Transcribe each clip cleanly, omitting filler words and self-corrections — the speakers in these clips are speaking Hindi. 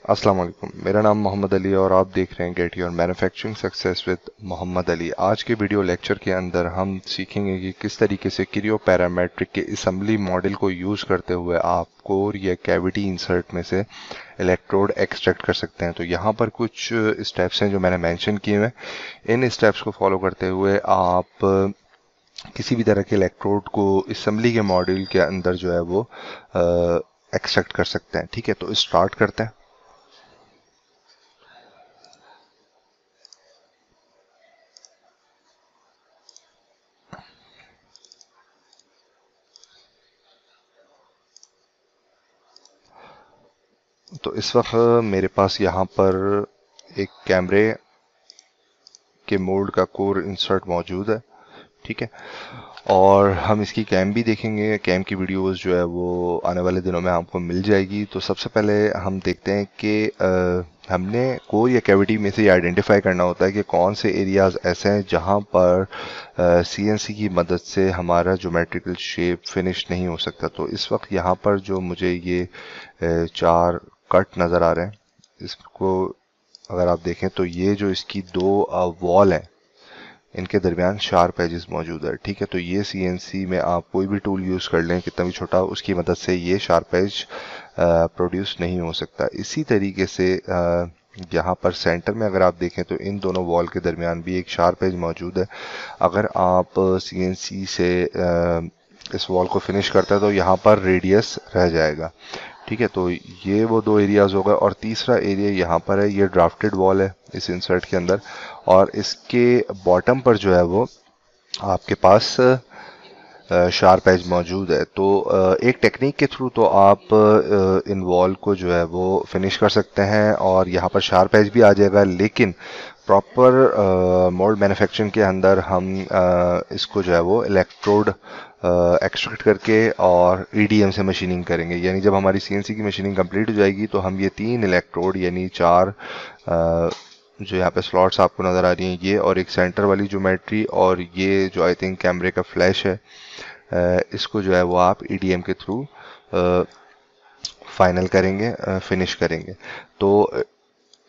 अस्सलाम वालेकुम। मेरा नाम मोहम्मद अली और आप देख रहे हैं get your manufacturing success with Mohammad Ali. आज के वीडियो लेक्चर के अंदर हम सीखेंगे कि किस तरीके से क्रियो पैरामेट्रिक के असेंबली मॉडल को यूज़ करते हुए आप कोर या कैविटी इंसर्ट में से इलेक्ट्रोड एक्सट्रैक्ट कर सकते हैं। तो यहाँ पर कुछ स्टेप्स हैं जो मैंने मेंशन किए हुए हैं। इन स्टेप्स को फॉलो करते हुए आप किसी भी तरह के इलेक्ट्रोड को असेंबली के मॉड्यूल के अंदर जो है वो एक्सट्रैक्ट कर सकते हैं। ठीक है, तो स्टार्ट करते हैं। तो इस वक्त मेरे पास यहाँ पर एक कैमरे के मोड का कोर इंसर्ट मौजूद है। ठीक है, और हम इसकी कैम भी देखेंगे। कैम की वीडियोस जो है वो आने वाले दिनों में आपको मिल जाएगी। तो सबसे पहले हम देखते हैं कि हमने कोर या कैविटी में से आइडेंटिफाई करना होता है कि कौन से एरियाज ऐसे हैं जहाँ पर सीएनसी की मदद से हमारा ज्योमेट्रिकल शेप फिनिश नहीं हो सकता। तो इस वक्त यहाँ पर जो मुझे ये चार कट नज़र आ रहे हैं, इसको अगर आप देखें तो ये जो इसकी दो वॉल है, इनके दरमियान शार्प एजेस मौजूद है। ठीक है, तो ये सीएनसी में आप कोई भी टूल यूज़ कर लें कितना भी छोटा, उसकी मदद से ये शार्प एज प्रोड्यूस नहीं हो सकता। इसी तरीके से यहाँ पर सेंटर में अगर आप देखें तो इन दोनों वॉल के दरमियान भी एक शार्प एज मौजूद है। अगर आप सीएनसी से इस वॉल को फिनिश करते हैं तो यहाँ पर रेडियस रह जाएगा। ठीक है, तो ये वो दो एरियाज हो गए। और तीसरा एरिया यहाँ पर है, ये ड्राफ्टेड वॉल है इस इंसर्ट के अंदर, और इसके बॉटम पर जो है वो आपके पास शार्प एज मौजूद है। तो एक टेक्निक के थ्रू तो आप इन वॉल को जो है वो फिनिश कर सकते हैं और यहाँ पर शार्प एज भी आ जाएगा। लेकिन प्रॉपर मोल्ड मैन्युफैक्चरिंग के अंदर हम इसको जो है वो इलेक्ट्रोड एक्सट्रैक्ट करके और ईडीएम से मशीनिंग करेंगे। यानी जब हमारी सीएनसी की मशीनिंग कंप्लीट हो जाएगी तो हम ये तीन इलेक्ट्रोड यानी चार जो यहाँ पे स्लॉट्स आपको नज़र आ रही हैं, ये और एक सेंटर वाली ज्योमेट्री और ये जो आई थिंक कैमरे का फ्लैश है, इसको जो है वो आप ईडीएम के थ्रू फाइनल करेंगे, फिनिश करेंगे। तो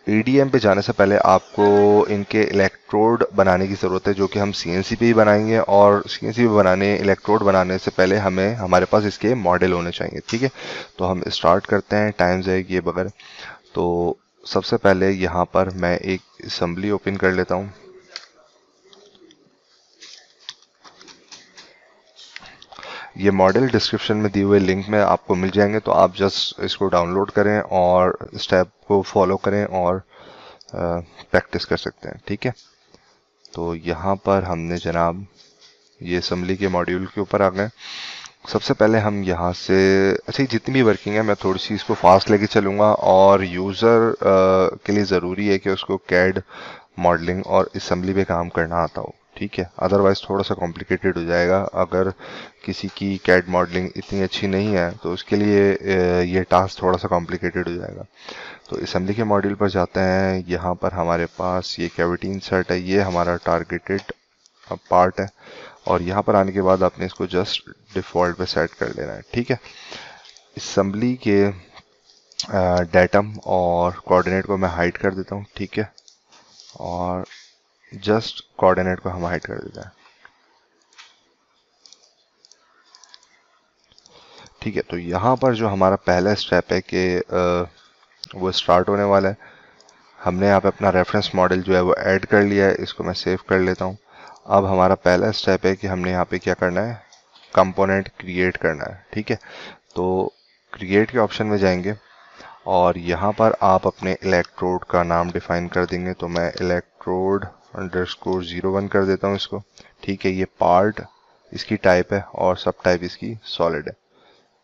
ईडीएम पे जाने से पहले आपको इनके इलेक्ट्रोड बनाने की ज़रूरत है, जो कि हम सीएनसी पे ही बनाएंगे। और सीएनसी पे बनाने इलेक्ट्रोड बनाने से पहले हमें हमारे पास इसके मॉडल होने चाहिए। ठीक है, तो हम स्टार्ट करते हैं टाइम ज़ाया किए बगैर। तो सबसे पहले यहाँ पर मैं एक असेंबली ओपन कर लेता हूँ। ये मॉडल डिस्क्रिप्शन में दिए हुए लिंक में आपको मिल जाएंगे, तो आप जस्ट इसको डाउनलोड करें और स्टेप को फॉलो करें और प्रैक्टिस कर सकते हैं। ठीक है, तो यहाँ पर हमने जनाब ये असेंबली के मॉड्यूल के ऊपर आ गए। सबसे पहले हम यहाँ से, अच्छा जितनी भी वर्किंग है मैं थोड़ी सी इसको फास्ट लेके चलूँगा, और यूज़र के लिए ज़रूरी है कि उसको कैड मॉडलिंग और असेंबली पे काम करना आता हो। ठीक है, अदरवाइज थोड़ा सा कॉम्प्लिकेटेड हो जाएगा। अगर किसी की कैड मॉडलिंग इतनी अच्छी नहीं है तो उसके लिए ये टास्क थोड़ा सा कॉम्प्लिकेटेड हो जाएगा। तो असेंबली के मॉड्यूल पर जाते हैं। यहाँ पर हमारे पास ये कैविटी इंसर्ट है, ये हमारा टारगेटेड पार्ट है, और यहाँ पर आने के बाद आपने इसको जस्ट डिफ़ॉल्ट पे सेट कर लेना है। ठीक है, असेंबली के डेटम और कोऑर्डिनेट को मैं हाइड कर देता हूँ। ठीक है, और जस्ट कोऑर्डिनेट को हम हाइड कर देते हैं। ठीक है, तो यहाँ पर जो हमारा पहला स्टेप है कि वो स्टार्ट होने वाला है। हमने यहाँ पे अपना रेफरेंस मॉडल जो है वो ऐड कर लिया है, इसको मैं सेव कर लेता हूँ। अब हमारा पहला स्टेप है कि हमने यहाँ पे क्या करना है, कंपोनेंट क्रिएट करना है। ठीक है, तो क्रिएट के ऑप्शन में जाएंगे और यहाँ पर आप अपने इलेक्ट्रोड का नाम डिफाइन कर देंगे। तो मैं इलेक्ट्रोड अंडरस्कोर 01 कर देता हूँ इसको। ठीक है, ये पार्ट इसकी टाइप है और सब टाइप इसकी सॉलिड है।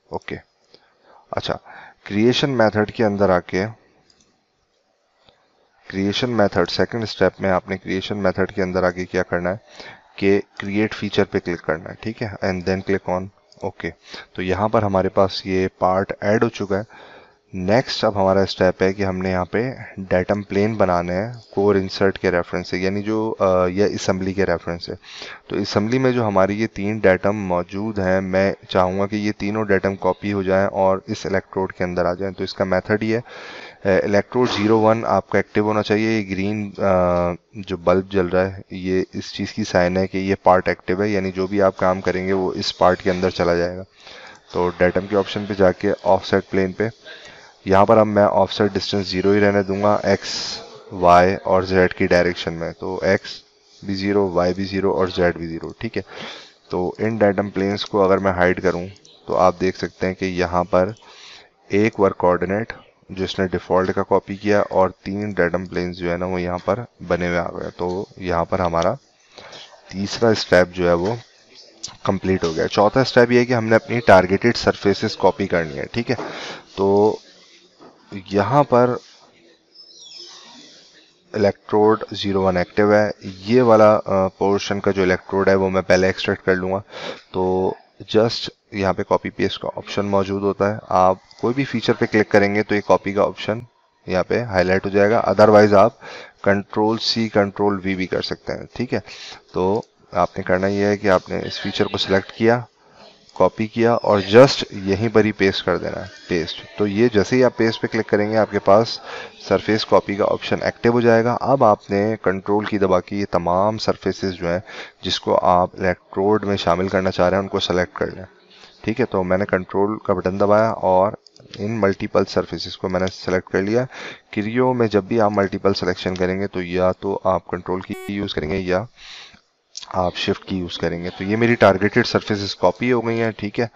ओके, अच्छा, क्रिएशन मेथड के अंदर आके क्रिएशन मेथड सेकंड स्टेप में आपने क्रिएशन मेथड के अंदर आके क्या करना है कि क्रिएट फीचर पे क्लिक करना है। ठीक है, and then click on okay. तो यहाँ पर हमारे पास ये पार्ट ऐड हो चुका है। नेक्स्ट अब हमारा स्टेप है कि हमने यहाँ पे डेटम प्लेन बनाने हैं कोर इंसर्ट के रेफरेंस से, यानी जो या असेंबली के रेफरेंस से। तो असेंबली में जो हमारी ये तीन डेटम मौजूद हैं, मैं चाहूँगा कि ये तीनों डेटम कॉपी हो जाएं और इस इलेक्ट्रोड के अंदर आ जाएं। तो इसका मेथड ये है इलेक्ट्रोड 01 आपका एक्टिव होना चाहिए। ये ग्रीन जो बल्ब जल रहा है ये इस चीज़ की साइन है कि ये पार्ट एक्टिव है, यानी जो भी आप काम करेंगे वो इस पार्ट के अंदर चला जाएगा। तो डेटम के ऑप्शन पे जाके ऑफसेट प्लेन पे यहाँ पर अब मैं ऑफसेट डिस्टेंस 0 ही रहने दूंगा, एक्स वाई और जेड की डायरेक्शन में। तो एक्स भी 0, वाई भी 0 और जेड भी 0। ठीक है, तो इन डेटम प्लेन्स को अगर मैं हाइड करूं तो आप देख सकते हैं कि यहाँ पर एक वर्क कोऑर्डिनेट जो इसने डिफॉल्ट का कॉपी किया और 3 डेटम प्लेन्स जो है ना वो यहाँ पर बने हुए आ गए। तो यहाँ पर हमारा तीसरा स्टेप जो है वो कंप्लीट हो गया। चौथा स्टेप ये है कि हमने अपनी टारगेटेड सरफेसेस कॉपी करनी है। ठीक है, तो यहाँ पर इलेक्ट्रोड 01 एक्टिव है। ये वाला पोर्शन का जो इलेक्ट्रोड है वो मैं पहले एक्सट्रैक्ट कर लूँगा। तो जस्ट यहाँ पे कॉपी पेस्ट का ऑप्शन मौजूद होता है। आप कोई भी फीचर पे क्लिक करेंगे तो ये कॉपी का ऑप्शन यहाँ पे हाईलाइट हो जाएगा। अदरवाइज आप कंट्रोल C कंट्रोल V भी कर सकते हैं। ठीक है, तो आपने करना ये है कि आपने इस फीचर को सिलेक्ट किया, कॉपी किया और जस्ट यहीं पर ही पेस्ट कर देना है, पेस्ट। तो ये जैसे ही आप पेस्ट पे क्लिक करेंगे आपके पास सरफेस कॉपी का ऑप्शन एक्टिव हो जाएगा। अब आपने कंट्रोल की दबा के ये तमाम सरफेसेस जो हैं जिसको आप इलेक्ट्रोड में शामिल करना चाह रहे हैं उनको सेलेक्ट कर लें। ठीक है, तो मैंने कंट्रोल का बटन दबाया और इन मल्टीपल सरफेसेस को मैंने सेलेक्ट कर लिया। क्रियो में जब भी आप मल्टीपल सिलेक्शन करेंगे तो या तो आप कंट्रोल की यूज़ करेंगे या आप शिफ्ट की यूज़ करेंगे। तो ये मेरी टारगेटेड सरफेसेस कॉपी हो गई हैं। ठीक है,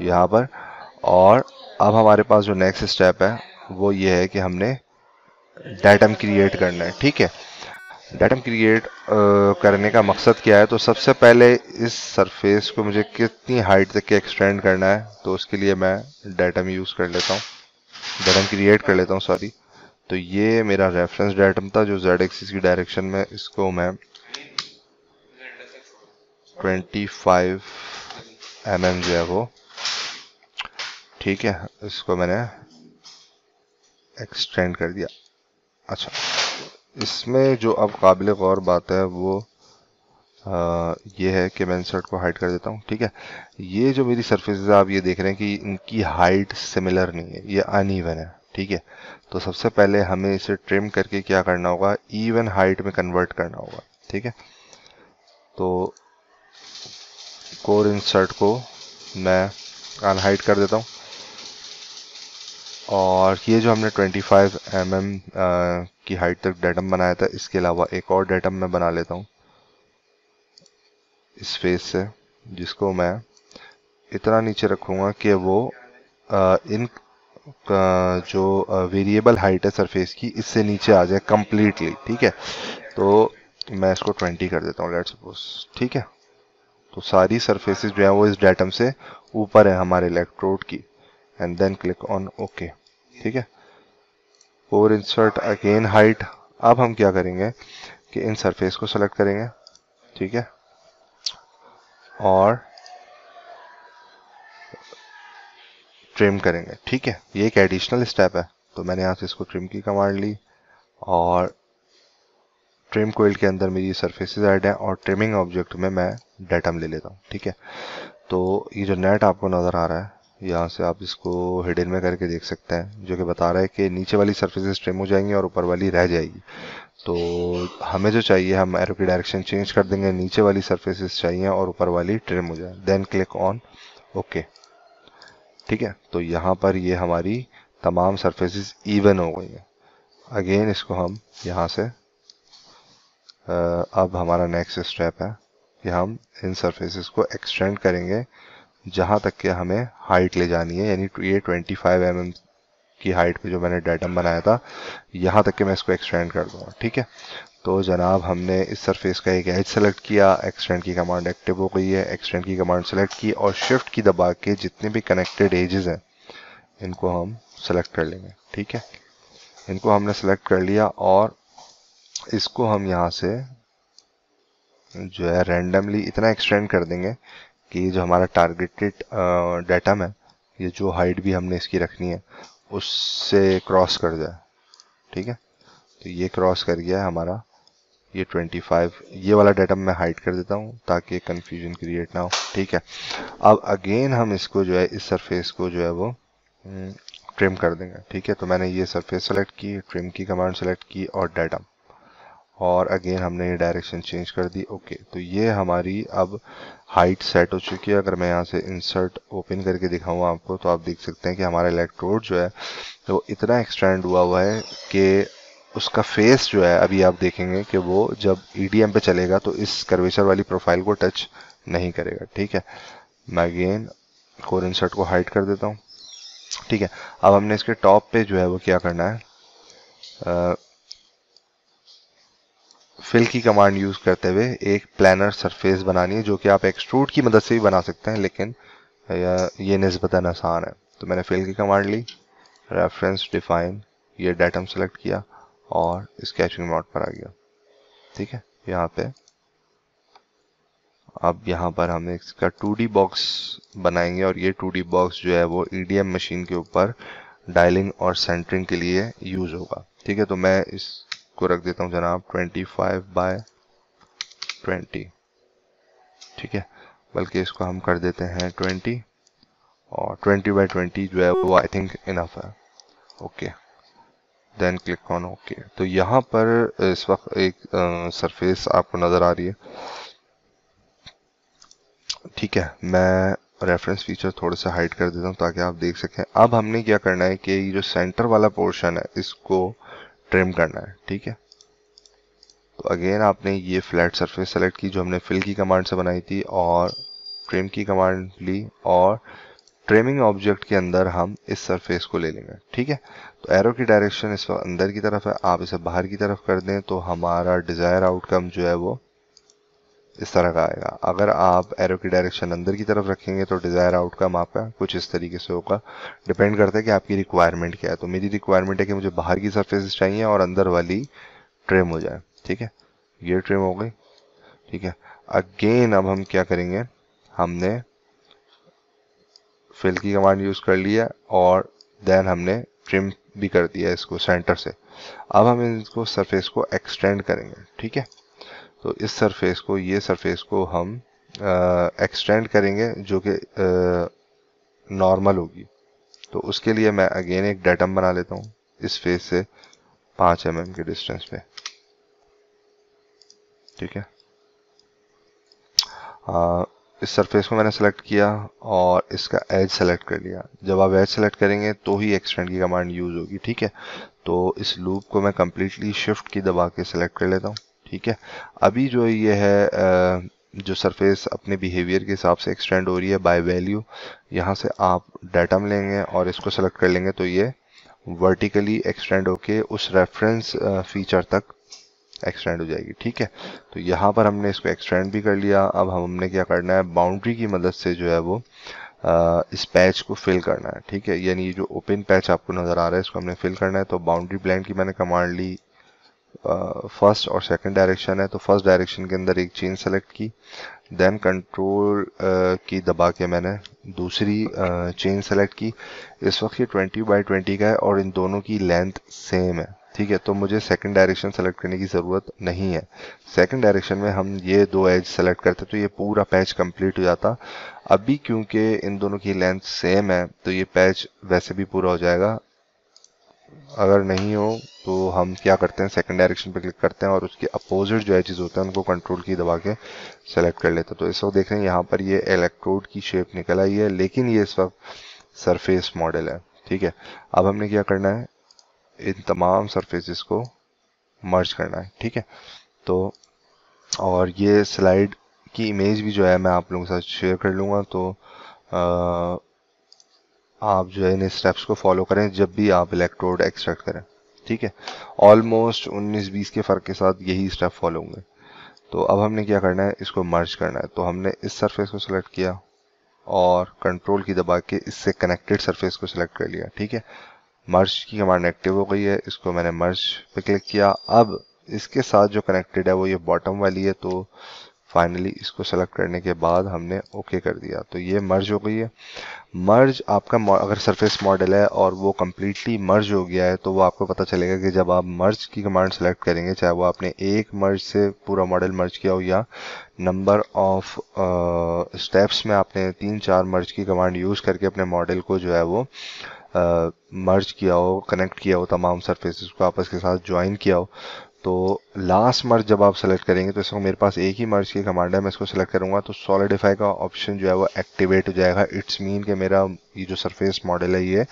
यहाँ पर। और अब हमारे पास जो नेक्स्ट स्टेप है वो ये है कि हमने डेटम क्रिएट करना है। ठीक है, डेटम क्रिएट करने का मकसद क्या है? तो सबसे पहले इस सरफेस को मुझे कितनी हाइट तक के एक्सटेंड करना है, तो उसके लिए मैं डेटम यूज़ कर लेता हूँ, डेटम क्रिएट कर लेता हूँ, सॉरी। तो ये मेरा रेफरेंस डेटम था जो जेड एक्सिस की डायरेक्शन में, इसको मैं 25 mm जो है वो, ठीक है, इसको मैंने एक्सटेंड कर दिया। अच्छा, इसमें जो अब काबिल गौर बात है वो ये है कि मैं इंसर्ट को हाइड कर देता हूँ। ठीक है, ये जो मेरी सरफेसेस आप ये देख रहे हैं कि इनकी हाइट सिमिलर नहीं है, ये अनइवन है। ठीक है, तो सबसे पहले हमें इसे ट्रिम करके क्या करना होगा, इवन हाइट में कन्वर्ट करना होगा। ठीक है, तो कोर इंसर्ट को मैं अनहाइड कर देता हूँ और ये जो हमने 25 mm की हाइट तक डेटम बनाया था, इसके अलावा एक और डेटम मैं बना लेता हूँ इस फेस से, जिसको मैं इतना नीचे रखूँगा कि वो इन जो वेरिएबल हाइट है सरफेस की इससे नीचे आ जाए कम्प्लीटली। ठीक है, तो मैं इसको 20 कर देता हूँ, लेट्स सपोज। ठीक है, तो सारी सरफेसेस जो है वो इस डेटम से ऊपर है हमारे इलेक्ट्रोड की, and then click on okay. ठीक है, और इंसर्ट अगेन हाइट। अब हम क्या करेंगे कि इन सरफेस को सेलेक्ट करेंगे, ठीक है, और ट्रिम करेंगे। ठीक है, ये एक एडिशनल स्टेप है, तो मैंने यहाँ से इसको ट्रिम की कमांड ली और ट्रिम कोइल के अंदर मेरी सरफेसेस ऐड है और ट्रिमिंग ऑब्जेक्ट में मैं डेटम ले लेता हूँ। ठीक है, तो ये जो नेट आपको नज़र आ रहा है, यहाँ से आप इसको हिडन में करके देख सकते हैं, जो कि बता रहा है कि नीचे वाली सरफेसेस ट्रिम हो जाएंगी और ऊपर वाली रह जाएगी। तो हमें जो चाहिए, हम एरो की डायरेक्शन चेंज कर देंगे, नीचे वाली सरफेसेस चाहिए और ऊपर वाली ट्रिम हो जाए, देन क्लिक ऑन ओके। ठीक है, तो यहाँ पर ये हमारी तमाम सरफेसेस इवन हो गई हैं। अगेन इसको हम यहाँ से अब हमारा नेक्स्ट स्टेप है कि हम इन सरफेसेस को एक्सटेंड करेंगे जहाँ तक कि हमें हाइट ले जानी है, यानी ये 25 mm की हाइट पे जो मैंने डेटम बनाया था यहाँ तक कि मैं इसको एक्सटेंड कर दूँगा। ठीक है, तो जनाब हमने इस सरफेस का एक एज सेलेक्ट किया, एक्सटेंड की कमांड एक्टिव हो गई है, एक्सटेंड की कमांड सेलेक्ट की और शिफ्ट की दबा के जितने भी कनेक्टेड एजेस हैं इनको हम सेलेक्ट कर लेंगे। ठीक है, इनको हमने सेलेक्ट कर लिया और इसको हम यहाँ से जो है रैंडमली इतना एक्सटेंड कर देंगे कि जो हमारा टारगेटेड डेटम है, ये जो हाइट भी हमने इसकी रखनी है उससे क्रॉस कर जाए। ठीक है, तो ये क्रॉस कर गया है हमारा ये 25। ये वाला डेटम मैं हाइड कर देता हूँ ताकि कंफ्यूजन क्रिएट ना हो। ठीक है, अब अगेन हम इसको जो है इस सरफेस को जो है वो ट्रिम कर देंगे। ठीक है, तो मैंने ये सरफेस सेलेक्ट की, ट्रिम की कमांड सेलेक्ट की और डेटम, और अगेन हमने ये डायरेक्शन चेंज कर दी। ओके, तो ये हमारी अब हाइट सेट हो चुकी है। अगर मैं यहाँ से इंसर्ट ओपन करके दिखाऊँ आपको, तो आप देख सकते हैं कि हमारा इलेक्ट्रोड जो है तो इतना एक्सटेंड हुआ है कि उसका फेस जो है, अभी आप देखेंगे कि वो जब ईडीएम पे चलेगा तो इस कर्वेचर वाली प्रोफाइल को टच नहीं करेगा। ठीक है, मैं अगेन कोर इंसर्ट को हाइड कर देता हूँ। ठीक है, अब हमने इसके टॉप पे जो है वो क्या करना है, फिल की कमांड यूज करते हुए एक प्लानर सरफेस बनानी है, जो कि आप एक्सट्रूड की मदद से भी बना सकते हैं, लेकिन ये निस्बतन आसान है। तो मैंने फिल की कमांड ली, रेफरेंस डिफाइन, ये डेटम सेलेक्ट किया और स्केचिंग मोड पर आ गया। ठीक है, यहाँ पे अब यहाँ पर हम इसका 2D बॉक्स बनाएंगे, और ये 2D बॉक्स जो है वो EDM मशीन के ऊपर डायलिंग और सेंटरिंग के लिए यूज होगा। ठीक है, तो मैं इसको रख देता हूँ जनाब 25/20। ठीक है, बल्कि इसको हम कर देते हैं 20, और 20/20 जो है वो आई थिंक इनफ है। Okay, then click on okay. तो यहाँ पर इस वक्त एक सरफेस आपको नजर आ रही है। ठीक है, मैं रेफरेंस फीचर थोड़ा सा हाइड कर देता हूँ ताकि आप देख सकें। अब हमने क्या करना है कि ये जो सेंटर वाला पोर्शन है इसको ट्रिम करना है। ठीक है, तो अगेन आपने ये फ्लैट सरफेस सेलेक्ट की जो हमने फिल की कमांड से बनाई थी, और ट्रिम की कमांड ली, और ट्रिमिंग ऑब्जेक्ट के अंदर हम इस सरफेस को ले लेंगे। ठीक है, तो एरो की डायरेक्शन इस वक्त अंदर की तरफ है, आप इसे बाहर की तरफ कर दें तो हमारा डिजायर आउटकम जो है वो इस तरह का आएगा। अगर आप एरो की डायरेक्शन अंदर की तरफ रखेंगे तो डिजायर आउटकम आपका कुछ इस तरीके से होगा। डिपेंड करता है कि आपकी रिक्वायरमेंट क्या है। तो मेरी रिक्वायरमेंट है कि मुझे बाहर की सरफेसेस चाहिए और अंदर वाली ट्रिम हो जाए। ठीक है, ये ट्रिम हो गई। ठीक है, अगेन अब हम क्या करेंगे, हमने फिल की कमांड यूज कर लिया और देन हमने ट्रिम भी कर दिया इसको सेंटर से। अब हम इसको सरफेस को एक्सटेंड करेंगे। ठीक है, तो इस सरफेस को, ये सरफेस को हम एक्सटेंड करेंगे जो कि नॉर्मल होगी। तो उसके लिए मैं अगेन एक डेटम बना लेता हूँ इस फेस से 5 mm के डिस्टेंस पे। ठीक है, इस सरफेस को मैंने सेलेक्ट किया और इसका एज सेलेक्ट कर लिया। जब आप एज सेलेक्ट करेंगे तो ही एक्सटेंड की कमांड यूज होगी। ठीक है, तो इस लूप को मैं कंप्लीटली शिफ्ट की दबा के सेलेक्ट कर लेता हूँ। ठीक है, अभी जो ये है जो सरफेस अपने बिहेवियर के हिसाब से एक्सटेंड हो रही है बाय वैल्यू, यहाँ से आप डेटम लेंगे और इसको सेलेक्ट कर लेंगे तो ये वर्टिकली एक्सटेंड होके उस रेफरेंस फीचर तक एक्सटेंड हो जाएगी। ठीक है, तो यहाँ पर हमने इसको एक्सटेंड भी कर लिया। अब हमने क्या करना है, बाउंड्री की मदद से जो है वो इस पैच को फिल करना है। ठीक है, यानी ये जो ओपन पैच आपको नजर आ रहा है इसको हमने फिल करना है। तो बाउंड्री ब्लेंड की मैंने कमांड ली, फर्स्ट और सेकंड डायरेक्शन है, तो फर्स्ट डायरेक्शन के अंदर एक चेन सेलेक्ट की, देन कंट्रोल की दबा के मैंने दूसरी चेन सेलेक्ट की। इस वक्त ये 20/20 का है और इन दोनों की लेंथ सेम है। ठीक है, तो मुझे सेकंड डायरेक्शन सेलेक्ट करने की ज़रूरत नहीं है। सेकंड डायरेक्शन में हम ये दो एज सेलेक्ट करते तो ये पूरा पैच कंप्लीट हो जाता। अभी क्योंकि इन दोनों की लेंथ सेम है तो ये पैच वैसे भी पूरा हो जाएगा। अगर नहीं हो तो हम क्या करते हैं, सेकंड डायरेक्शन पे क्लिक करते हैं और उसके अपोजिट जो एजेस होते हैं उनको कंट्रोल की दबा के सेलेक्ट कर लेते हैं। तो इस वक्त देख रहे हैं यहाँ पर ये इलेक्ट्रोड की शेप निकल आई है, लेकिन ये इस वक्त सरफेस मॉडल है। ठीक है, अब हमने क्या करना है, इन तमाम सरफेसेस को मर्ज करना है। ठीक है, तो और ये स्लाइड की इमेज भी जो है मैं आप लोगों के साथ शेयर कर लूँगा, तो आप जो है इन स्टेप्स को फॉलो करें जब भी आप इलेक्ट्रोड एक्सट्रैक्ट करें। ठीक है, ऑलमोस्ट 19-20 के फ़र्क के साथ यही स्टेप फॉलो होंगे। तो अब हमने क्या करना है, इसको मर्ज करना है। तो हमने इस सरफेस को सिलेक्ट किया और कंट्रोल की दबा के इससे कनेक्टेड सरफेस को सिलेक्ट कर लिया। ठीक है, मर्ज की कमांड एक्टिव हो गई है, इसको मैंने मर्ज पे क्लिक किया। अब इसके साथ जो कनेक्टेड है वो ये बॉटम वाली है, तो फाइनली इसको सेलेक्ट करने के बाद हमने ओके कर दिया, तो ये मर्ज हो गई है। मर्ज आपका अगर सरफेस मॉडल है और वो कम्प्लीटली मर्ज हो गया है तो वो आपको पता चलेगा कि जब आप मर्ज की कमांड सेलेक्ट करेंगे, चाहे वो आपने एक मर्ज से पूरा मॉडल मर्ज किया हो या नंबर ऑफ स्टेप्स में आपने 3-4 मर्ज की कमांड यूज करके अपने मॉडल को जो है वो मर्ज किया हो, कनेक्ट किया हो, तमाम सरफेसेस को आपस के साथ ज्वाइन किया हो। तो लास्ट मर्ज जब आप सेलेक्ट करेंगे तो इसको मेरे पास एक ही मर्ज की कमांड है, मैं इसको सेलेक्ट करूंगा तो सॉलिडिफाई का ऑप्शन जो है वो एक्टिवेट हो जाएगा। इट्स मीन कि मेरा ये जो सरफेस मॉडल है ये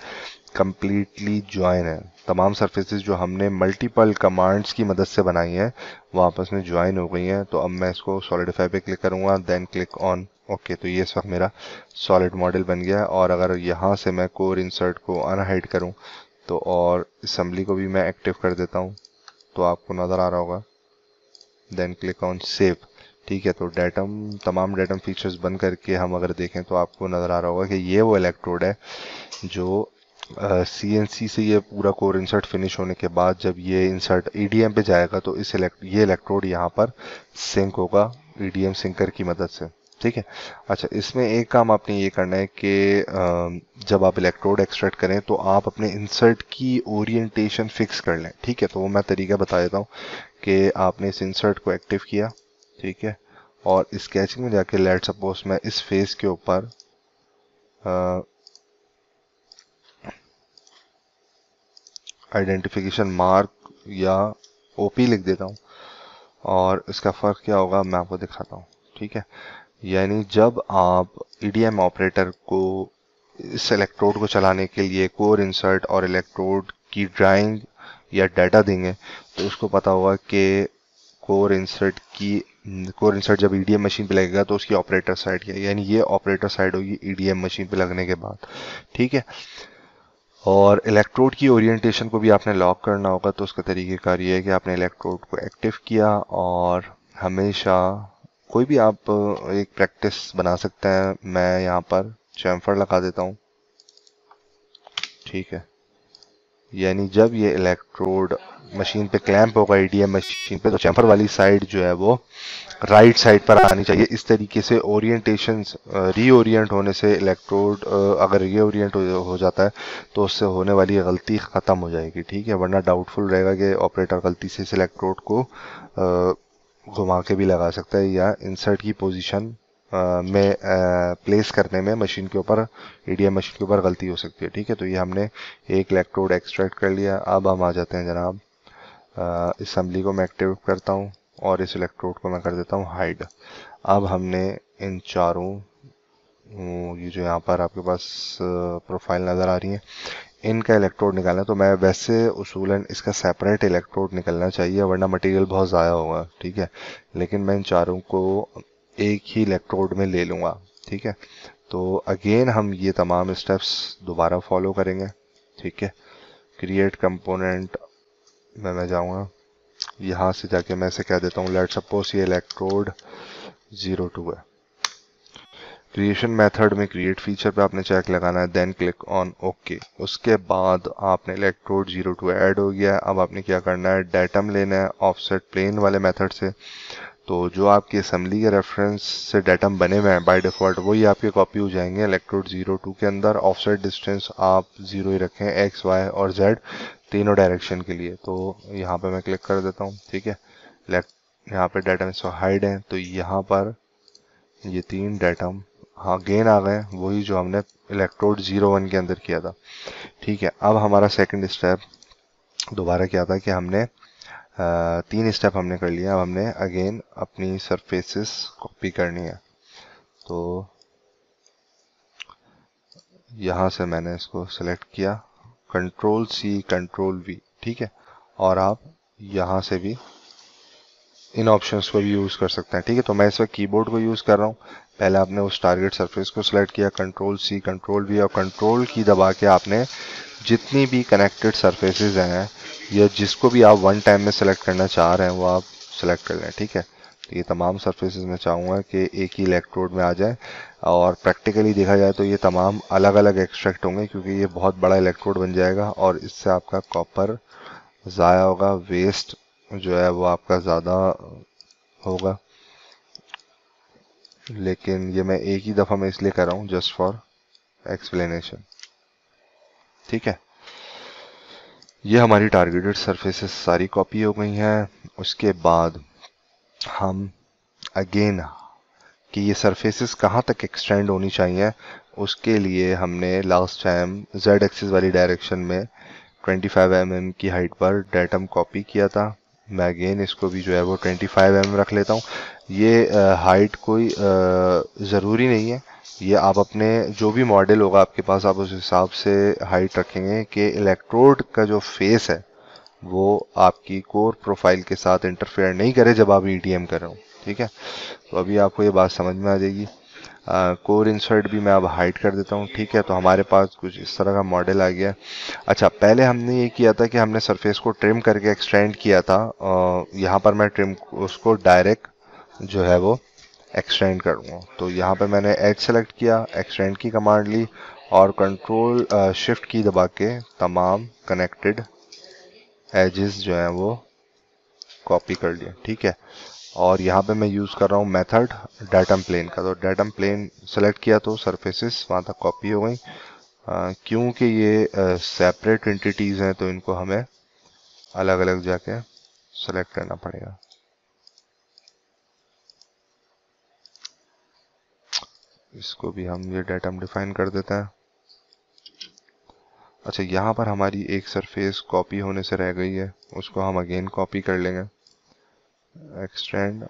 कंप्लीटली ज्वाइन है। तमाम सरफेसेस जो हमने मल्टीपल कमांड्स की मदद से बनाई हैं वो आपस में ज्वाइन हो गई हैं। तो अब मैं इसको सॉलिडिफाई पे क्लिक करूंगा, देन क्लिक ऑन ओके। तो ये इस वक्त मेरा सॉलिड मॉडल बन गया है। और अगर यहाँ से मैं कोर इंसर्ट को अनहाइड करूँ तो और असेंबली को भी मैं एक्टिव कर देता हूँ तो आपको नज़र आ रहा होगा, देन क्लिक ऑन सेव। ठीक है, तो डेटम तमाम डेटम फीचर्स बंद करके हम अगर देखें तो आपको नज़र आ रहा होगा कि ये वो इलेक्ट्रोड है जो CNC से ये पूरा कोर इंसर्ट फिनिश होने के बाद जब ये इंसर्ट EDM पे जाएगा तो ये इलेक्ट्रोड यहाँ पर सिंक होगा EDM सिंकर की मदद से। ठीक है, अच्छा इसमें एक काम आपने ये करना है कि जब आप इलेक्ट्रोड एक्सट्रैक्ट करें तो आप अपने इंसर्ट की ओरिएंटेशन फिक्स कर लें। ठीक है, तो वो मैं तरीका बता देता हूँ कि आपने इस इंसर्ट को एक्टिव किया, ठीक है, और स्केचिंग में जाके लेट सपोज मैं इस फेस के ऊपर आइडेंटिफिकेशन मार्क या OP लिख देता हूँ और इसका फ़र्क क्या होगा मैं आपको दिखाता हूँ। ठीक है, यानी जब आप EDM ऑपरेटर को इस इलेक्ट्रोड को चलाने के लिए कोर इंसर्ट और इलेक्ट्रोड की ड्राइंग या डाटा देंगे तो उसको पता होगा कि कोर इंसर्ट जब EDM मशीन पे लगेगा तो उसकी ऑपरेटर साइड क्या है, यानी ये ऑपरेटर साइड होगी EDM मशीन पे लगने के बाद। ठीक है, और इलेक्ट्रोड की ओरिएंटेशन को भी आपने लॉक करना होगा तो उसका तरीक़ेकार ये है कि आपने इलेक्ट्रोड को एक्टिव किया और हमेशा कोई भी आप एक प्रैक्टिस बना सकते हैं। मैं यहाँ पर चैम्फर लगा देता हूँ। ठीक है, यानी जब ये इलेक्ट्रोड मशीन पे क्लैंप होगा EDM मशीन पे तो चैम्फर वाली साइड जो है वो राइट साइड पर आनी चाहिए। इस तरीके से ओरिएंटेशन रीओरिएंट होने से इलेक्ट्रोड अगर रीओरिएंट हो जाता है तो उससे होने वाली गलती ख़त्म हो जाएगी। ठीक है, वरना डाउटफुल रहेगा कि ऑपरेटर गलती से इस इलेक्ट्रोड को घुमा के भी लगा सकता है या इंसर्ट की पोजीशन में प्लेस करने में मशीन के ऊपर EDM मशीन के ऊपर गलती हो सकती है। ठीक है, तो ये हमने एक इलेक्ट्रोड एक्सट्रैक्ट कर लिया। अब हम आ जाते हैं जनाब, असेंबली को मैं एक्टिव करता हूँ और इस इलेक्ट्रोड को मैं कर देता हूँ हाइड। अब हमने इन चारों ये जो यहाँ पर आपके पास प्रोफाइल नज़र आ रही है इनका इलेक्ट्रोड निकालना, तो मैं वैसे उसूलन इसका सेपरेट इलेक्ट्रोड निकलना चाहिए वरना मटेरियल बहुत ज़ाया होगा। ठीक है, लेकिन मैं इन चारों को एक ही इलेक्ट्रोड में ले लूँगा। ठीक है, तो अगेन हम ये तमाम स्टेप्स दोबारा फॉलो करेंगे। ठीक है, क्रिएट कंपोनेंट में मैं जाऊँगा, यहाँ से जाके मैं इसे कह देता हूँ लेट सपोज ये इलेक्ट्रोड 02 है। क्रिएशन मेथड में क्रिएट फीचर पे आपने चेक लगाना है, देन क्लिक ऑन ओके। उसके बाद आपने इलेक्ट्रोड 02 ऐड हो गया है। अब आपने क्या करना है, डेटम लेना है ऑफसेट प्लेन वाले मेथड से। तो जो आपकी असेंबली के रेफरेंस से डेटम बने हुए हैं बाय डिफॉल्ट वही आपके कॉपी हो जाएंगे इलेक्ट्रोड 02 के अंदर। ऑफसेट डिस्टेंस आप 0 ही रखें, X, Y और Z तीनों डायरेक्शन के लिए। तो यहाँ पे मैं क्लिक कर देता हूँ। ठीक है, यहाँ पे डेटम इसको हाइड है तो यहाँ पर ये 3 डेटम हाँ गेन आ गए, वही जो हमने इलेक्ट्रोड 01 के अंदर किया था। ठीक है, अब हमारा सेकंड स्टेप दोबारा क्या था कि हमने 3 स्टेप हमने कर लिया। अब हमने अगेन अपनी सरफेसेस कॉपी करनी है। तो यहाँ से मैंने इसको सेलेक्ट किया, Ctrl+C Ctrl+V। ठीक है, और आप यहाँ से भी इन ऑप्शंस को भी यूज़ कर सकते हैं। ठीक है, तो मैं इस वक्त कीबोर्ड को यूज़ कर रहा हूँ। पहले आपने उस टारगेट सरफेस को सिलेक्ट किया, Ctrl+C Ctrl+V और कंट्रोल की दबा के आपने जितनी भी कनेक्टेड सरफेसेस हैं या जिसको भी आप वन टाइम में सेलेक्ट करना चाह रहे हैं वो आप सेलेक्ट कर लें। ठीक है, तो ये तमाम सरफेसेस मैं चाहूँगा कि एक ही इलेक्ट्रोड में आ जाए और प्रैक्टिकली देखा जाए तो ये तमाम अलग अलग एक्सट्रैक्ट होंगे क्योंकि ये बहुत बड़ा इलेक्ट्रोड बन जाएगा और इससे आपका कॉपर ज़ाया होगा, वेस्ट जो है वो आपका ज़्यादा होगा। लेकिन ये मैं एक ही दफ़ा में इसलिए कर रहा हूँ जस्ट फॉर एक्सप्लेनेशन। ठीक है, ये हमारी टारगेटेड सरफेसेस सारी कॉपी हो गई हैं। उसके बाद हम अगेन कि ये सरफेसेस कहाँ तक एक्सटेंड होनी चाहिए उसके लिए हमने लास्ट टाइम z एक्सिस वाली डायरेक्शन में 25 mm की हाइट पर डेटम कॉपी किया था। मैं अगेन इसको भी जो है वो 25 mm रख लेता हूँ। ये हाइट कोई ज़रूरी नहीं है, ये आप अपने जो भी मॉडल होगा आपके पास आप उस हिसाब से हाइट रखेंगे कि इलेक्ट्रोड का जो फेस है वो आपकी कोर प्रोफाइल के साथ इंटरफेयर नहीं करे जब आप ईटीएम कर रहे हो। ठीक है, तो अभी आपको ये बात समझ में आ जाएगी। कोर इंसर्ट भी मैं अब हाइड कर देता हूँ। ठीक है, तो हमारे पास कुछ इस तरह का मॉडल आ गया। अच्छा, पहले हमने ये किया था कि हमने सरफेस को ट्रिम करके एक्सटेंड किया था। यहाँ पर मैं ट्रिम उसको डायरेक्ट जो है वो एक्सटेंड करूँगा। तो यहाँ पर मैंने एज सेलेक्ट किया, एक्सटेंड की कमांड ली और कंट्रोल शिफ्ट की दबा के तमाम कनेक्टेड एजेस जो हैं वो कॉपी कर लिए। ठीक है, और यहाँ पे मैं यूज़ कर रहा हूँ मेथड डेटम प्लेन का। तो डेटम प्लेन सेलेक्ट किया तो सरफेसेस वहाँ तक कॉपी हो गई। क्योंकि ये सेपरेट एंटिटीज़ हैं तो इनको हमें अलग अलग जाके सेलेक्ट करना पड़ेगा। इसको भी हम ये डेटम डिफाइन कर देते हैं। अच्छा, यहाँ पर हमारी एक सरफेस कॉपी होने से रह गई है, उसको हम अगेन कॉपी कर लेंगे। एक्सटेंड,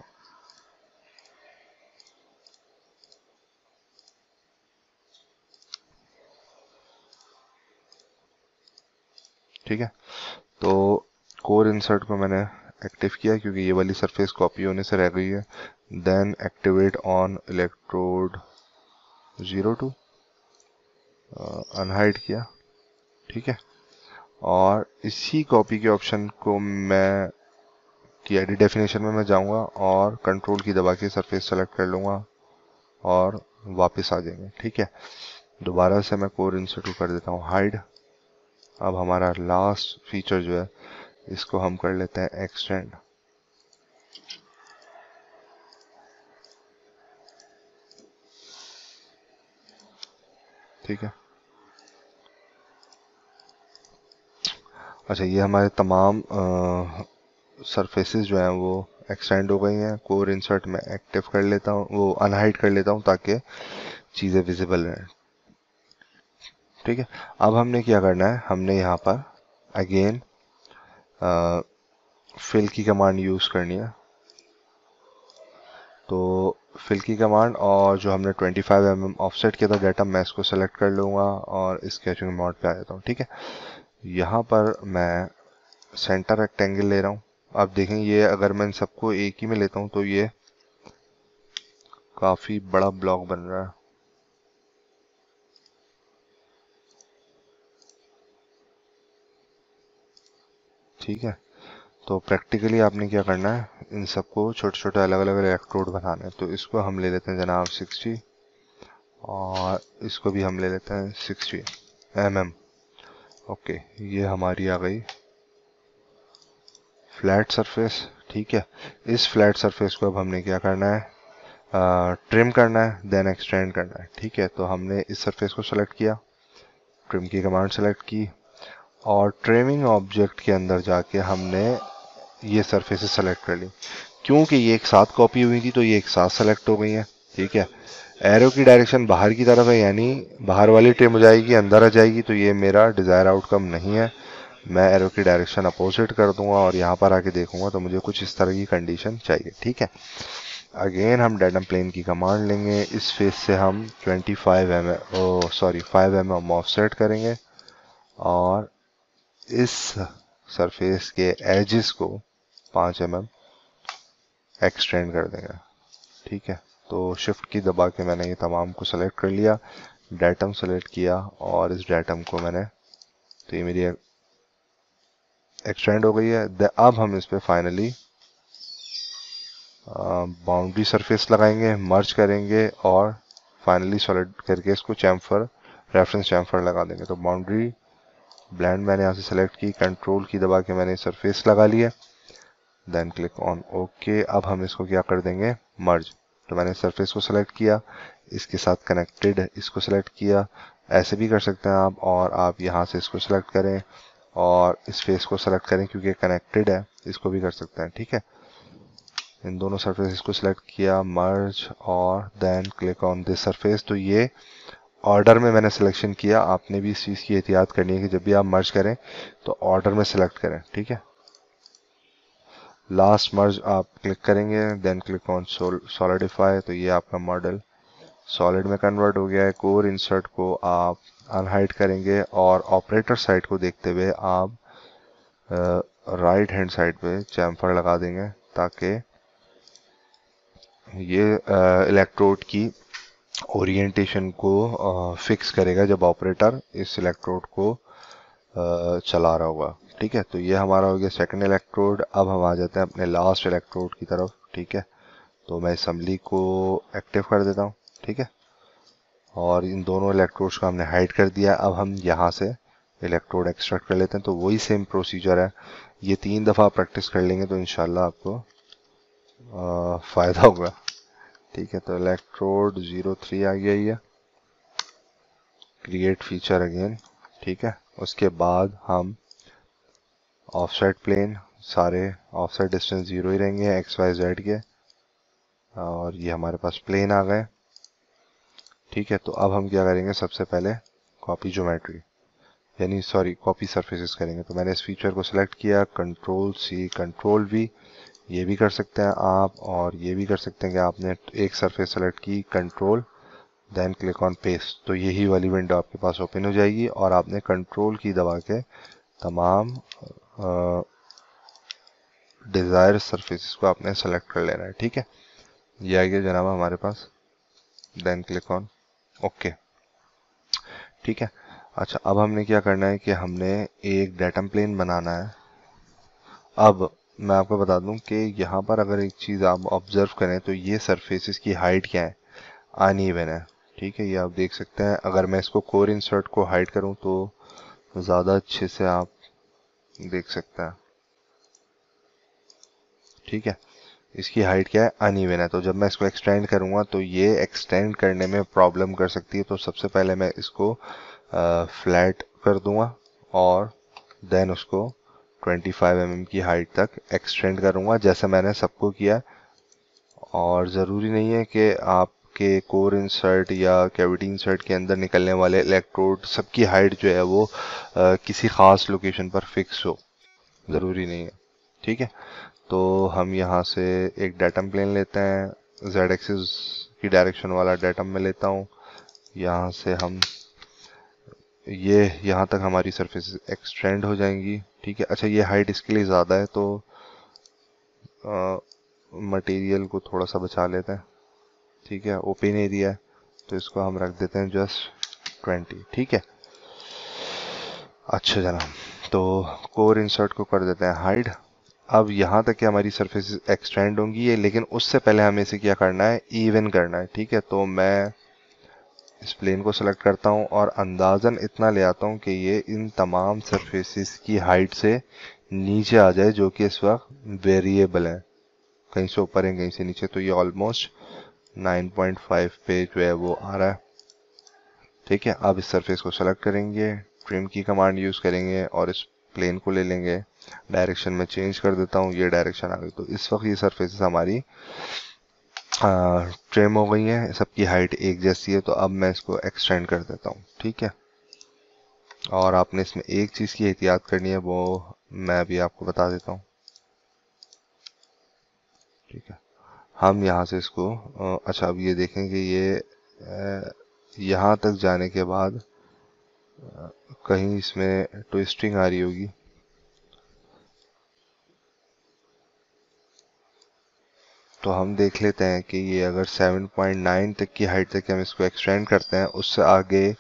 ठीक है, तो कोर इंसर्ट को मैंने एक्टिव किया क्योंकि ये वाली सरफेस कॉपी होने से रह गई है। Then activate on electrode 02 unhide किया। ठीक है, और इसी कॉपी के ऑप्शन को मैं की एडिट डेफिनेशन में मैं जाऊंगा और कंट्रोल की दबा के सरफेस सेलेक्ट कर लूंगा और वापस आ जाएंगे। ठीक है, दोबारा से मैं कोर इंसर्ट कर देता हूँ हाइड। अब हमारा लास्ट फीचर जो है इसको हम कर लेते हैं एक्सटेंड। ठीक है, अच्छा, ये हमारे तमाम सरफेसेस जो हैं वो एक्सटेंड हो गई हैं। कोर इंसर्ट में एक्टिव कर लेता हूँ, वो अनहाइड कर लेता हूँ ताकि चीज़ें विजिबल रहें। ठीक है, अब हमने क्या करना है, हमने यहाँ पर अगेन फिल की कमांड यूज़ करनी है। तो फिल की कमांड और जो हमने 25 mm ऑफसेट किया था डाटा, मैं इसको सेलेक्ट कर लूँगा और स्केचिंग मोड पे आ जाता हूँ। ठीक है, यहाँ पर मैं सेंटर रेक्टेंगल ले रहा हूँ। आप देखें ये अगर मैं इन सबको एक ही में लेता हूँ तो ये काफ़ी बड़ा ब्लॉक बन रहा है। ठीक है, तो प्रैक्टिकली आपने क्या करना है, इन सबको छोटे छोटे अलग अलग इलेक्ट्रोड बनाने हैं। तो इसको हम ले लेते हैं जनाब 60 और इसको भी हम ले लेते हैं 60 mm। ओके, ये हमारी आ गई फ्लैट सरफेस। ठीक है, इस फ्लैट सरफेस को अब हमने क्या करना है, ट्रिम करना है, देन एक्सटेंड करना है। ठीक है, तो हमने इस सरफेस को सेलेक्ट किया, ट्रिम की कमांड सेलेक्ट की और ट्रिमिंग ऑब्जेक्ट के अंदर जाके हमने ये सरफेसेस सेलेक्ट कर ली। क्योंकि ये एक साथ कॉपी हुई थी तो ये एक साथ सेलेक्ट हो गई हैं। ठीक है, एरो की डायरेक्शन बाहर की तरफ है, यानी बाहर वाली ट्रिम हो जाएगी, अंदर आ जाएगी, तो ये मेरा डिज़ायर आउटकम नहीं है। मैं एरो की डायरेक्शन अपोजिट कर दूंगा और यहाँ पर आके देखूंगा तो मुझे कुछ इस तरह की कंडीशन चाहिए। ठीक है, अगेन हम डेटम प्लेन की कमांड लेंगे, इस फेस से हम 5 mm ऑफसेट करेंगे और इस सरफेस के एजेस को 5 mm एक्सटेंड कर देंगे। ठीक है, तो शिफ्ट की दबा के मैंने ये तमाम को सेलेक्ट कर लिया, डेटम सेलेक्ट किया और इस डेटम को मैंने, तो ये मेरी एक्सटेंड हो गई है। अब हम इस पे फाइनली बाउंड्री सरफेस लगाएंगे, मर्ज करेंगे और फाइनली सॉलिड करके इसको चैम्फर, रेफरेंस चैम्फर लगा देंगे। तो बाउंड्री ब्लेंड मैंने यहाँ से सेलेक्ट की, कंट्रोल की दबा के मैंने सरफेस लगा लिया, देन क्लिक ऑन ओके। अब हम इसको क्या कर देंगे, मर्ज। तो मैंने सरफेस को सेलेक्ट किया, इसके साथ कनेक्टेड इसको सेलेक्ट किया, ऐसे भी कर सकते हैं आप, और आप यहाँ से इसको सेलेक्ट करें और इस फेस को सेलेक्ट करें क्योंकि कनेक्टेड है, इसको भी कर सकते हैं। ठीक है, इन दोनों सरफेस को सिलेक्ट किया, मर्ज और then click on this surface. तो ये ऑर्डर में मैंने सिलेक्शन किया, आपने भी इस चीज़ की एहतियात करनी है कि जब भी आप मर्ज करें तो ऑर्डर में सिलेक्ट करें, ठीक है। लास्ट मर्ज आप क्लिक करेंगे, देन क्लिक ऑन सॉलिडिफाई, तो ये आपका मॉडल सॉलिड में कन्वर्ट हो गया है। कोर इंसर्ट को आप अनहाइड करेंगे और ऑपरेटर साइड को देखते हुए आप राइट हैंड साइड पे चैम्फर लगा देंगे ताकि ये इलेक्ट्रोड की ओरिएंटेशन को फिक्स करेगा जब ऑपरेटर इस इलेक्ट्रोड को चला रहा होगा, ठीक है। तो ये हमारा हो गया सेकंड इलेक्ट्रोड। अब हम आ जाते हैं अपने लास्ट इलेक्ट्रोड की तरफ, ठीक है। तो मैं असम्बली को एक्टिव कर देता हूँ, ठीक है। और इन दोनों इलेक्ट्रोड्स को हमने हाइड कर दिया। अब हम यहाँ से इलेक्ट्रोड एक्सट्रैक्ट कर लेते हैं। तो वही सेम प्रोसीजर है, ये 3 दफ़ा प्रैक्टिस कर लेंगे तो इंशाल्लाह आपको फ़ायदा होगा, ठीक है। तो इलेक्ट्रोड 03 आ गया ये, क्रिएट फीचर अगेन, ठीक है। उसके बाद हम ऑफसेट प्लेन, सारे ऑफसेट डिस्टेंस 0 ही रहेंगे एक्स वाई जेड के, और ये हमारे पास प्लेन आ गए, ठीक है। तो अब हम क्या करेंगे, सबसे पहले कॉपी ज्योमेट्री यानी सॉरी कॉपी सरफेसेस करेंगे। तो मैंने इस फीचर को सिलेक्ट किया, कंट्रोल सी कंट्रोल वी, ये भी कर सकते हैं आप, और ये भी कर सकते हैं कि आपने एक सरफेस सेलेक्ट की, control then click on paste, तो यही वाली विंडो आपके पास ओपन हो जाएगी और आपने कंट्रोल की दबा के तमाम डिज़ायर सरफेसेस को आपने सेलेक्ट कर लेना है, ठीक है। ये आ गया जनाब हमारे पास, देन क्लिक ऑन ओके, ठीक है। अच्छा, अब हमने क्या करना है कि हमने एक डेटम प्लेन बनाना है। अब मैं आपको बता दूं कि यहाँ पर अगर एक चीज़ आप ऑब्जर्व करें तो ये सरफेसेस की हाइट क्या है, अनइवन है, ठीक है। ये आप देख सकते हैं। अगर मैं इसको कोर इंसर्ट को हाइड करूं तो ज़्यादा अच्छे से आप देख सकते हैं, ठीक है। इसकी हाइट क्या है, अनइवन है। तो जब मैं इसको एक्सटेंड करूंगा तो ये एक्सटेंड करने में प्रॉब्लम कर सकती है। तो सबसे पहले मैं इसको फ्लैट कर दूंगा और देन उसको 25 mm की हाइट तक एक्सटेंड करूंगा जैसे मैंने सबको किया। और ज़रूरी नहीं है कि आपके कोर इंसर्ट या कैविटी इंसर्ट के अंदर निकलने वाले इलेक्ट्रोड सबकी हाइट जो है वो किसी ख़ास लोकेशन पर फिक्स हो, ज़रूरी नहीं है, ठीक है। तो हम यहाँ से एक डेटम प्लेन लेते हैं, जेड एक्सिस की डायरेक्शन वाला डेटम में लेता हूँ। यहाँ से हम ये यहाँ तक हमारी सरफेस एक्सटेंड हो जाएंगी, ठीक है। अच्छा, ये हाइट इसके लिए ज़्यादा है तो मटेरियल को थोड़ा सा बचा लेते हैं, ठीक है। ओपन एरिया है तो इसको हम रख देते हैं जस्ट 20, ठीक है। अच्छा जनाब, तो कोर इंसर्ट को कर देते हैं हाइड। अब यहाँ तक कि हमारी सरफेस एक्सटेंड होंगी ये, लेकिन उससे पहले हमें इसे क्या करना है, इवन करना है, ठीक है। तो मैं इस प्लेन को सेलेक्ट करता हूँ और अंदाजन इतना ले आता हूँ कि ये इन तमाम सरफेसेस की हाइट से नीचे आ जाए, जो कि इस वक्त वेरिएबल है, कहीं से ऊपर है कहीं से नीचे। तो ये ऑलमोस्ट 9.5 पे जो है वो आ रहा है, ठीक है। अब इस सरफेस को सेलेक्ट करेंगे, ट्रिम की कमांड यूज़ करेंगे और इस प्लेन को ले लेंगे, डायरेक्शन में चेंज कर देता हूँ, ये डायरेक्शन आ गई। तो इस वक्त ये सरफेसेस हमारी ट्रिम हो गई हैं, सबकी हाइट एक जैसी है। तो अब मैं इसको एक्सटेंड कर देता हूँ, ठीक है। और आपने इसमें एक चीज़ की एहतियात करनी है, वो मैं भी आपको बता देता हूँ, ठीक है। हम यहाँ से इसको अच्छा, अब ये देखें कि ये यहाँ तक जाने के बाद कहीं इसमें ट्विस्टिंग आ रही होगी, तो हम देख लेते हैं कि ये अगर 7.9 तक की हाइट तक हम इसको एक्सटेंड करते हैं, उससे आगे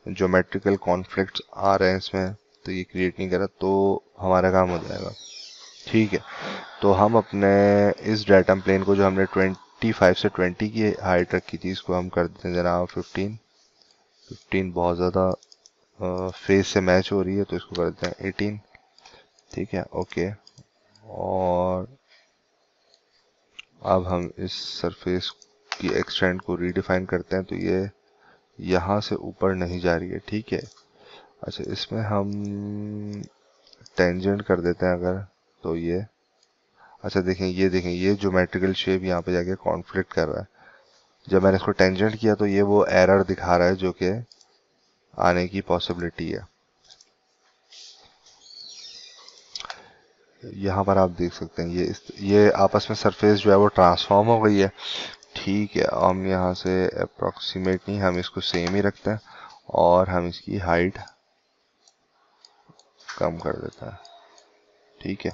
ज्योमेट्रिकल कॉन्फ्लिक्ट्स आ रहे हैं इसमें, तो ये क्रिएट नहीं करा तो हमारा काम हो जाएगा, ठीक है। तो हम अपने इस डाटम प्लेन को जो हमने 25 से 20 की हाइट रखी थी, इसको हम कर देते हैं जनाब 15 बहुत ज़्यादा फेस से मैच हो रही है तो इसको कर देते हैं 18, ठीक है, ओके। और अब हम इस सरफेस की एक्सटेंड को रीडिफाइन करते हैं, तो ये यहाँ से ऊपर नहीं जा रही है, ठीक है। अच्छा, इसमें हम टेंजेंट कर देते हैं अगर, तो ये अच्छा देखें, ये ज्योमेट्रिकल शेप यहाँ पे जाके कॉन्फ्लिक्ट कर रहा है, जब मैंने इसको टेंजेंट किया तो ये वो एरर दिखा रहा है जो कि आने की पॉसिबिलिटी है। यहाँ पर आप देख सकते हैं ये आपस में सरफेस जो है वो ट्रांसफॉर्म हो गई है। ठीक है, हम यहाँ से अप्रोक्सीमेट नहीं, हम इसको सेम ही रखते हैं और हम इसकी हाइट कम कर देते हैं। ठीक है,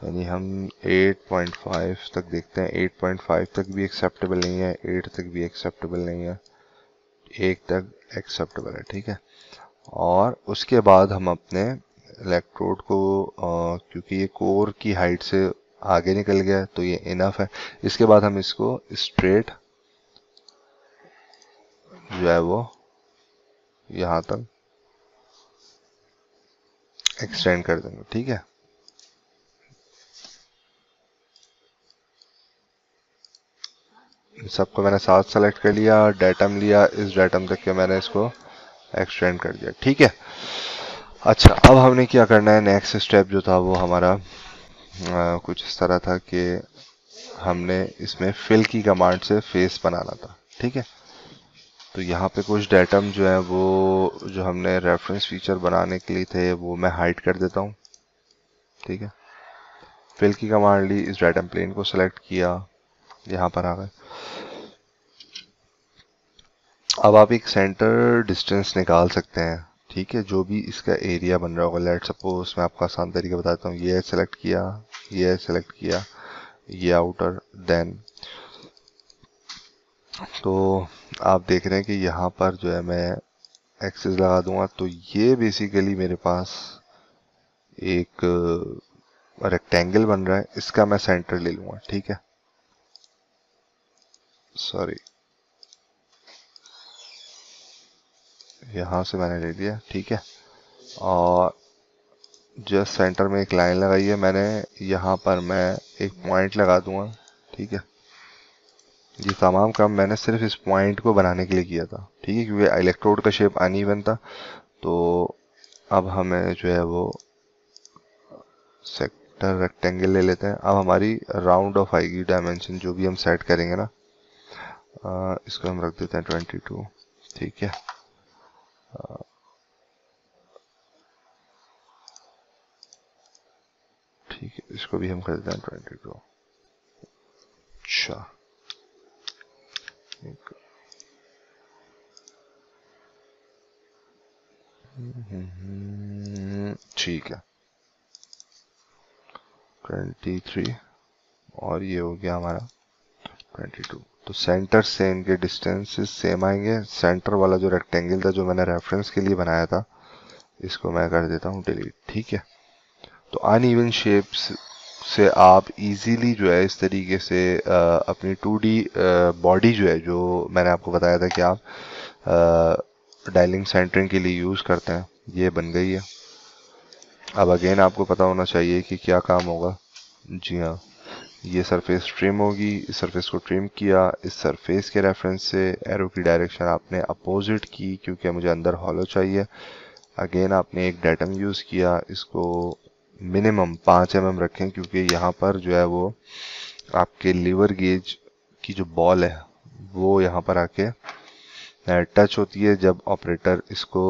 यानी हम 8.5 तक देखते हैं। 8.5 तक भी एक्सेप्टेबल नहीं है, 8 तक भी एक्सेप्टेबल नहीं है, 1 तक एक्सेप्टेबल है। ठीक है, और उसके बाद हम अपने इलेक्ट्रोड को क्योंकि ये कोर की हाइट से आगे निकल गया है तो ये इनफ है। इसके बाद हम इसको स्ट्रेट जो है वो यहाँ तक एक्सटेंड कर देंगे। ठीक है, सबको मैंने साथ सेलेक्ट कर लिया, डेटम लिया, इस डेटम तक के मैंने इसको एक्सटेंड कर दिया। ठीक है, अच्छा अब हमने क्या करना है, नेक्स्ट स्टेप जो था वो हमारा कुछ इस तरह था कि हमने इसमें फिल की कमांड से फेस बनाना था। ठीक है, तो यहाँ पे कुछ डेटम जो है वो जो हमने रेफरेंस फीचर बनाने के लिए थे वो मैं हाइड कर देता हूँ। ठीक है, फिल की कमांड ली, इस डेटम प्लेन को सिलेक्ट किया, यहाँ पर आ गए। अब आप एक सेंटर डिस्टेंस निकाल सकते हैं। ठीक है, जो भी इसका एरिया बन रहा होगा, लेट सपोज मैं आपको आसान तरीका बताता हूँ, ये सेलेक्ट किया, ये सेलेक्ट किया, ये आउटर, देन तो आप देख रहे हैं कि यहाँ पर जो है मैं एक्सिस लगा दूंगा तो ये बेसिकली मेरे पास एक रेक्टेंगल बन रहा है, इसका मैं सेंटर ले लूंगा। ठीक है, सॉरी यहाँ से मैंने ले लिया। ठीक है, और जस्ट सेंटर में एक लाइन लगाई है मैंने, यहाँ पर मैं एक पॉइंट लगा दूंगा। ठीक है, ये तमाम काम मैंने सिर्फ इस पॉइंट को बनाने के लिए किया था। ठीक है, क्योंकि इलेक्ट्रोड का शेप अनइवन था। तो अब हमें जो है वो सेक्टर रेक्टेंगल ले लेते हैं। अब हमारी राउंड ऑफ आएगी डायमेंशन जो भी हम सेट करेंगे ना, इसको हम रख देते हैं 22। ठीक है, ठीक है, इसको भी हम कर देते हैं 22। अच्छा, ठीक है, 23 और ये हो गया हमारा 22। तो सेंटर से इनके डिस्टेंसेस सेम आएंगे। सेंटर वाला जो रेक्टेंगल था जो मैंने रेफरेंस के लिए बनाया था, इसको मैं कर देता हूँ डिलीट। ठीक है, तो अनइवन शेप्स से आप इजीली जो है इस तरीके से अपनी 2D बॉडी जो है, जो मैंने आपको बताया था कि आप डायलिंग सेंटरिंग के लिए यूज़ करते हैं, ये बन गई है। अब अगेन आपको पता होना चाहिए कि क्या काम होगा। जी हाँ, ये सरफेस ट्रिम होगी, इस सरफेस को ट्रिम किया, इस सरफेस के रेफरेंस से एरो की डायरेक्शन आपने अपोजिट की क्योंकि मुझे अंदर हॉलो चाहिए। अगेन आपने एक डेटम यूज़ किया, इसको मिनिमम 5 mm रखें क्योंकि यहाँ पर जो है वो आपके लीवर गेज की जो बॉल है वो यहाँ पर आके टच होती है जब ऑपरेटर इसको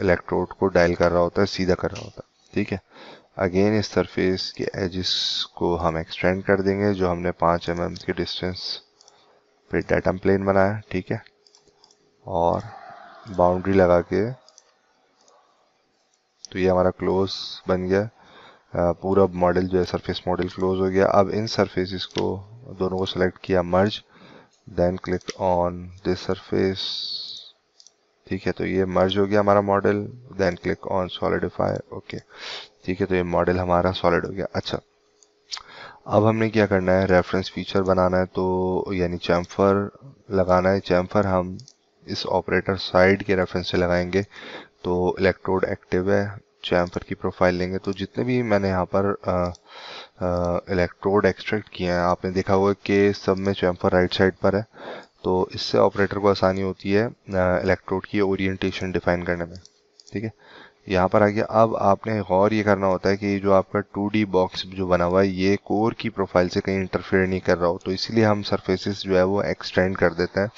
इलेक्ट्रोड को डायल कर रहा होता है, सीधा कर रहा होता है। ठीक है, अगेन इस सरफेस के एजेस को हम एक्सटेंड कर देंगे जो हमने 5 mm के डिस्टेंस पे डेटम प्लेन बनाया। ठीक है, और बाउंड्री लगा के तो ये हमारा क्लोज बन गया। पूरा मॉडल जो है सरफेस मॉडल क्लोज हो गया। अब इन सरफेसेस को दोनों को सेलेक्ट किया, merge, then click on this surface. ठीक है, तो ये मर्ज हो गया हमारा model, then click on solidify. Okay, ठीक है, तो ये मॉडल हमारा सॉलिड हो गया। अच्छा, अब हमने क्या करना है, रेफरेंस फीचर बनाना है, तो यानी चैम्फर लगाना है। चैम्फर हम इस ऑपरेटर साइड के रेफरेंस से लगाएंगे। तो इलेक्ट्रोड एक्टिव है, चैम्फर की प्रोफाइल लेंगे। तो जितने भी मैंने यहाँ पर इलेक्ट्रोड एक्सट्रैक्ट किए हैं, आपने देखा होगा कि सब में चैम्फर राइट साइड पर है। तो इससे ऑपरेटर को आसानी होती है इलेक्ट्रोड की ओरिएंटेशन डिफाइन करने में। ठीक है, यहाँ पर आ गया। अब आपने गौर ये करना होता है कि जो आपका 2D बॉक्स जो बना हुआ है ये कोर की प्रोफाइल से कहीं इंटरफेयर नहीं कर रहा हो, तो इसीलिए हम सरफेसेस जो है वो एक्सटेंड कर देते हैं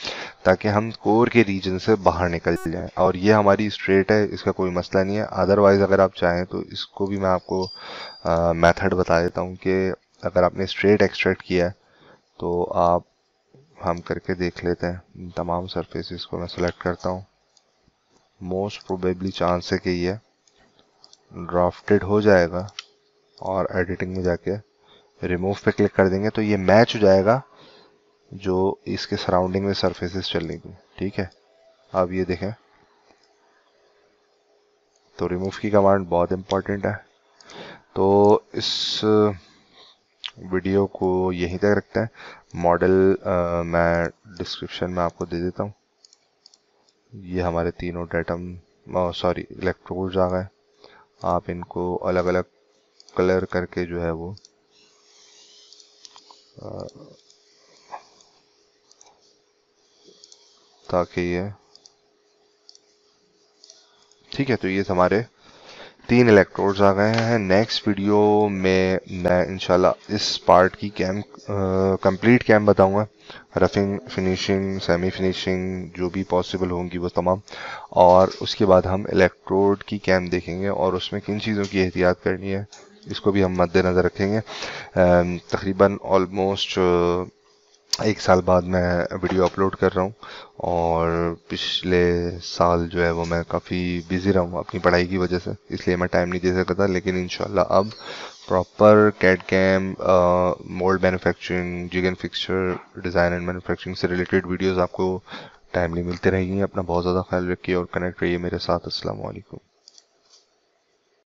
ताकि हम कोर के रीजन से बाहर निकल जाएं। और ये हमारी स्ट्रेट है, इसका कोई मसला नहीं है। अदरवाइज अगर आप चाहें तो इसको भी मैं आपको मेथड बता देता हूँ कि अगर आपने स्ट्रेट एक्सट्रैक्ट किया है तो आप हम करके देख लेते हैं। तमाम सरफेसेस को मैं सेलेक्ट करता हूँ। मोस्ट प्रोबेबली चांस है कि ये ड्राफ्टेड हो जाएगा और एडिटिंग में जाके रिमूव पे क्लिक कर देंगे तो ये मैच हो जाएगा जो इसके सराउंडिंग में सरफेसेस चलने की। ठीक है, अब ये देखें तो रिमूव की कमांड बहुत इंपॉर्टेंट है। तो इस वीडियो को यहीं तक रखते हैं। मॉडल मैं डिस्क्रिप्शन में आपको दे देता हूँ। ये हमारे तीनों डेटम सॉरी इलेक्ट्रोड्स आ गए। आप इनको अलग अलग कलर करके जो है वो ताकि ये ठीक है। तो ये हमारे 3 इलेक्ट्रोड्स आ गए हैं। नेक्स्ट वीडियो में मैं इंशाल्लाह इस पार्ट की कंप्लीट कैम बताऊंगा। रफिंग, फिनिशिंग, सेमी फिनिशिंग जो भी पॉसिबल होंगी वो तमाम। और उसके बाद हम इलेक्ट्रोड की कैम देखेंगे और उसमें किन चीज़ों की एहतियात करनी है इसको भी हम मद्देनज़र रखेंगे। तकरीबन ऑलमोस्ट 1 साल बाद मैं वीडियो अपलोड कर रहा हूँ और पिछले साल जो है वो मैं काफ़ी बिज़ी रहा हूँ अपनी पढ़ाई की वजह से, इसलिए मैं टाइम नहीं दे सकता था। लेकिन इंशाल्लाह अब proper CAD CAM, mould manufacturing, jig and fixture design and manufacturing से रिलेटेड वीडियोस आपको टाइमली मिलते रहेंगी। अपना बहुत ज़्यादा ख्याल रखिए और कनेक्ट रहिए मेरे साथ। अस्सलाम वालेकुम।